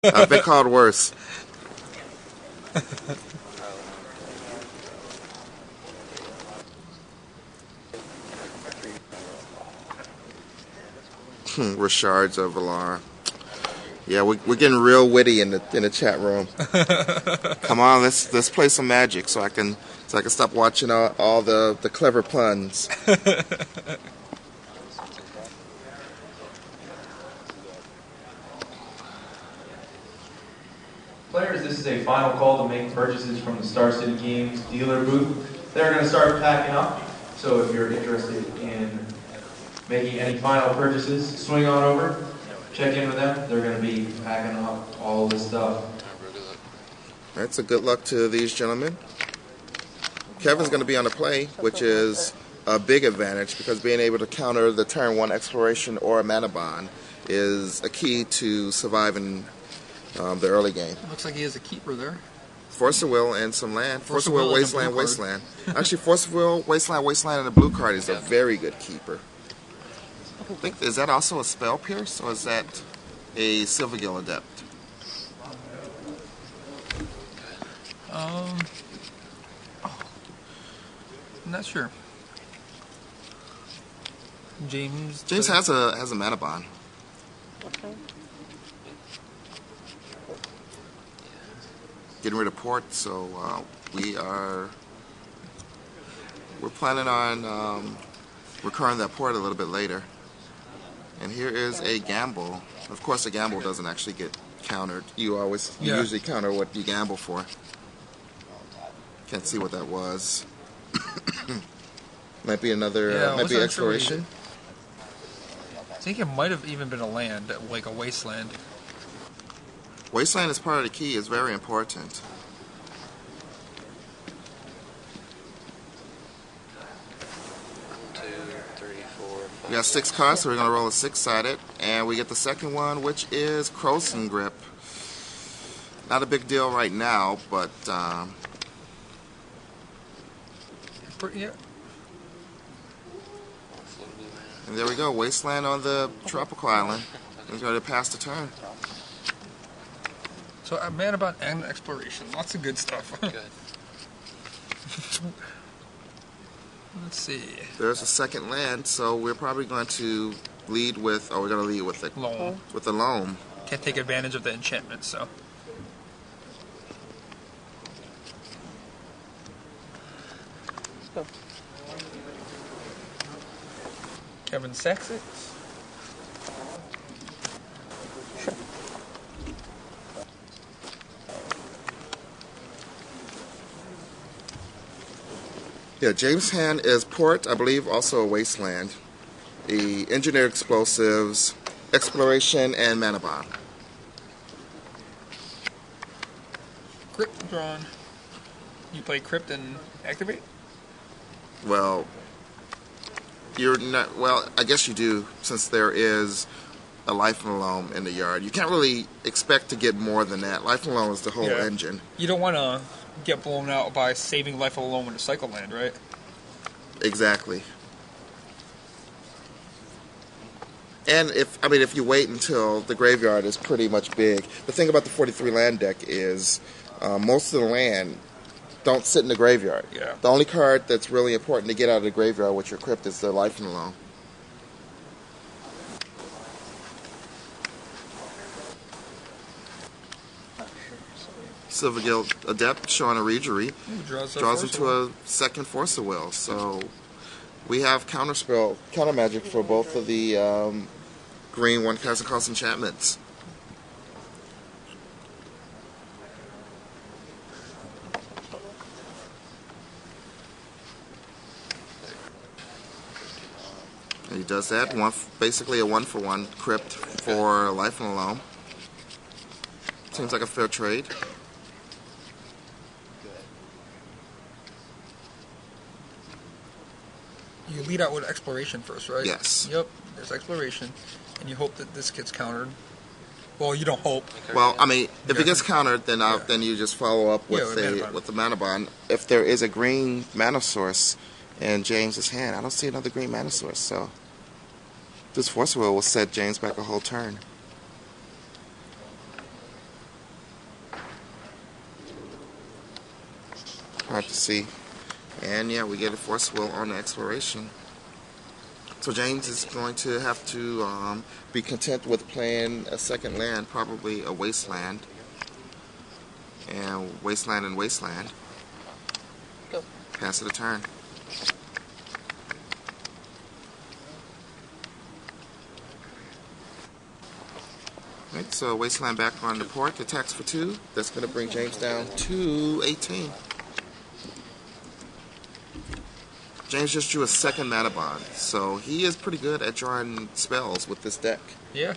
I've been called worse. Richards of Valar. Yeah, we're getting real witty in the chat room. Come on, let's play some Magic so I can stop watching all the clever puns. Players, this is a final call to make purchases from the Star City Games dealer booth. They're going to start packing up, so if you're interested in making any final purchases, swing on over, check in with them. They're going to be packing up all this stuff. Alright, so good luck to these gentlemen. Kevin's going to be on the play, which is a big advantage because being able to counter the turn 1 exploration or a mana bond is a key to surviving the early game. Looks like he has a keeper there. Force of Will and some land. Force of Will, Wasteland, Wasteland. Actually, Force of Will, Wasteland, Wasteland, and the blue card is a very good keeper. I think, is that also a Spell Pierce, or is that a Silvergill Adept? I'm not sure. James has a mana bond. Okay. Getting rid of port, so we're planning on recurring that port a little bit later. And here is a gamble. Of course, a gamble doesn't actually get countered. You usually counter what you gamble for. Can't see what that was. Might be another, might be exploration. I think it might have even been a land, like a wasteland. Wasteland is part of the key. It's very important. We got 6 cards, so we're going to roll a 6-sided. And we get the second one, which is Croson Grip. Not a big deal right now, but... yeah. And there we go. Wasteland on the tropical island. We're going to pass the turn. So a mana bond and exploration. Lots of good stuff. Good. Let's see. There's a second land, so we're probably going to lead with... Oh, we're going to lead with the Loam. With the loam. Can't take advantage of the enchantment, so... Go. Kevin sacks it. Sure. Yeah, James' hand is port, I believe also a wasteland. The engineered explosives, exploration, and mana bomb. Crypt drawn. You play crypt and activate? Well, you're not. Well, I guess you do, since there is a life and loam in the yard. You can't really expect to get more than that. Life and loam is the whole engine. You don't want to get blown out by saving life alone with a cycle land, right? Exactly. And if you wait until the graveyard is pretty much big, the thing about the 43 land deck is most of the land don't sit in the graveyard. Yeah. The only card that's really important to get out of the graveyard with your crypt is the life and loam. Silvergill Adept showing a Regery. Draws into a second Force of Will. So we have counter magic for both of the green one cast and cost enchantments. And he does that. Basically a 1-for-1 crypt for life and loam. Seems like a fair trade. You lead out with exploration first, right? Yes. Yep, there's exploration. And you hope that this gets countered. Well, you don't hope. Well, I mean, if it gets countered, then then you just follow up with the mana bond. If there is a green mana source in James's hand, I don't see another green mana source, so this Force Will set James back a whole turn. Hard to see. And yeah, we get a force will on the exploration. So James is going to have to be content with playing a second land, probably a wasteland. And wasteland. Go. Pass it a turn. Right, so wasteland back on the port, attacks for 2. That's going to bring James down to 18. James just drew a second mana bond, so he is pretty good at drawing spells with this deck. Yeah.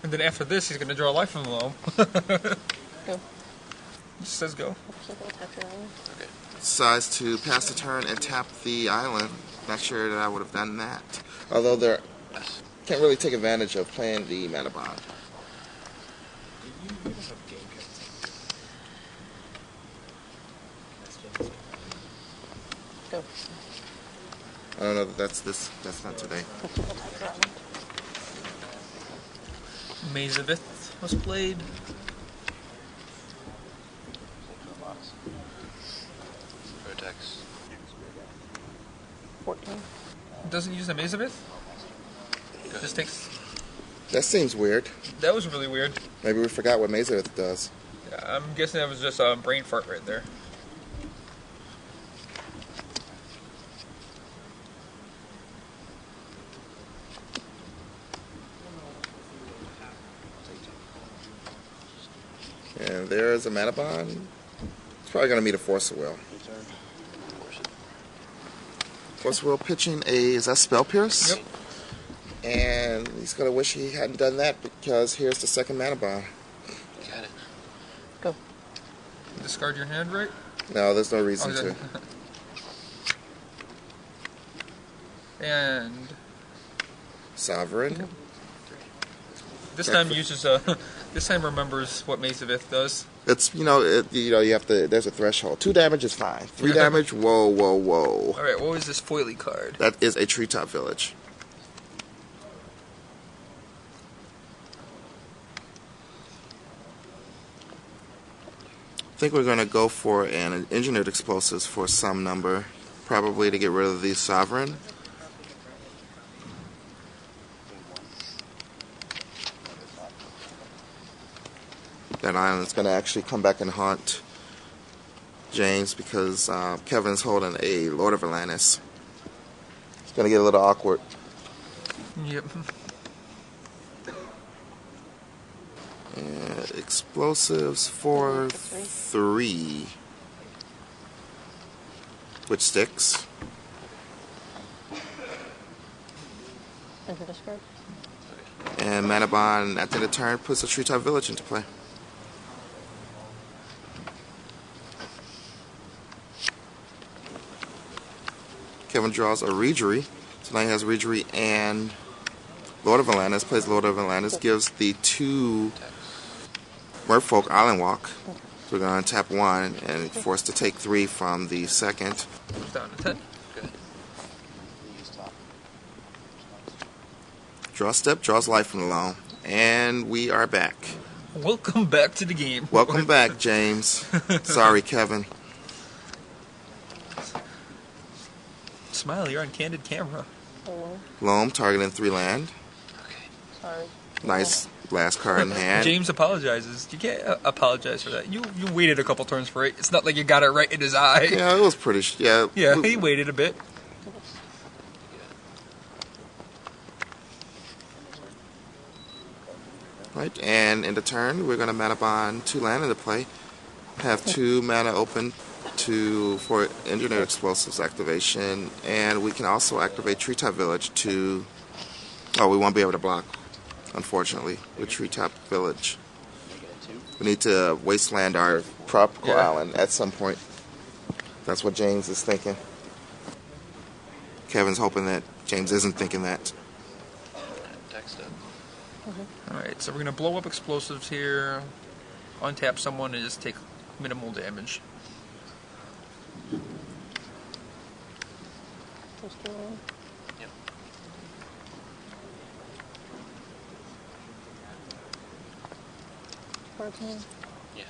And then after this, he's going to draw Life from the Loam. Go. He says go. So go tap your island. Okay. Decides to pass the turn and tap the island. Not sure that I would have done that. Although there can't really take advantage of playing the mana bond. Go. I don't know that that's not today. So go tap your island. Maze of Ith was played. Vertex. 14. Doesn't use the Maze of Ith. Just takes. That seems weird. That was really weird. Maybe we forgot what Mazerith does. Yeah, I'm guessing that was just a brain fart right there. And there's a mana bond. It's probably going to meet a force of will. Force of will pitching is that Spell Pierce? Yep. And he's going to wish he hadn't done that because here's the second mana bond. Got it. Go. Discard your hand, right? No, there's no reason Oh, to. And Sovereign. this time uses this time remembers what Maze of Ith does. It's you have to. There's a threshold. 2 damage is fine. 3 damage. Whoa. All right, what was this foily card? That is a treetop village. I think we're going to go for an engineered explosives for some number, probably to get rid of the sovereign. That island's going to actually come back and haunt James because Kevin's holding a Lord of Atlantis. It's going to get a little awkward. Yep. And explosives for 3. Which sticks. Enter discard. And mana bond at the end of the turn puts a treetop village into play. Kevin draws a Reejery. So now he has Reejery and Lord of Atlantis. Plays Lord of Atlantis. Gives the 2 Merfolk Island Walk. So we're going to tap 1 and forced to take 3 from the second. Goes down to 10. Good. Draw step, draws life from the loan. And we are back. Welcome back to the game. Welcome back, James. Sorry, Kevin. Smile, you're on candid camera. Hello. Loam targeting 3 land. Sorry. Nice last card in hand. James apologizes. You can't apologize for that. You waited a couple turns for it. It's not like you got it right in his eye. Yeah, it was pretty. Yeah. Yeah, he waited a bit. Right, and in the turn, we're going to mana bond 2 land into play. Have 2 mana open for engineered explosives activation, and we can also activate Treetop Village to. Oh, we won't be able to block, unfortunately, with Treetop Village. We need to wasteland our tropical island at some point. That's what James is thinking. Kevin's hoping that James isn't thinking that. Text up. Alright, so we're going to blow up explosives here, untap someone, and just take minimal damage. Just do one. Yep. 14. Yeah.